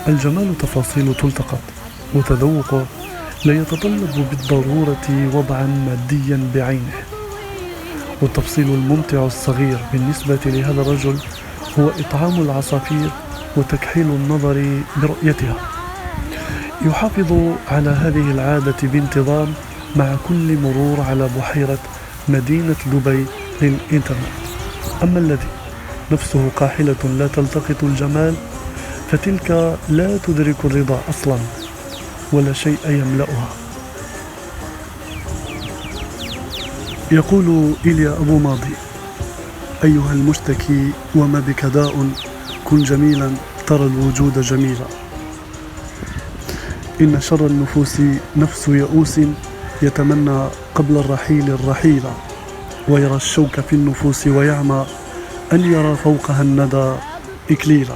الجمال تفاصيل تلتقط، وتذوقه لا يتطلب بالضرورة وضعا ماديا بعينه. والتفصيل الممتع الصغير بالنسبة لهذا الرجل هو إطعام العصافير وتكحيل النظر برؤيتها. يحافظ على هذه العادة بانتظام مع كل مرور على بحيرة مدينة دبي للإنترنت. أما الذي نفسه قاحلة لا تلتقط الجمال فتلك لا تدرك الرضا أصلا، ولا شيء يملأها. يقول إيليا أبو ماضي: أيها المشتكي وما بك داء، كن جميلا ترى الوجود جميلا. إن شر النفوس نفس يئوس يتمنى قبل الرحيل الرحيل، ويرى الشوك في النفوس ويعمى أن يرى فوقها الندى إكليلا.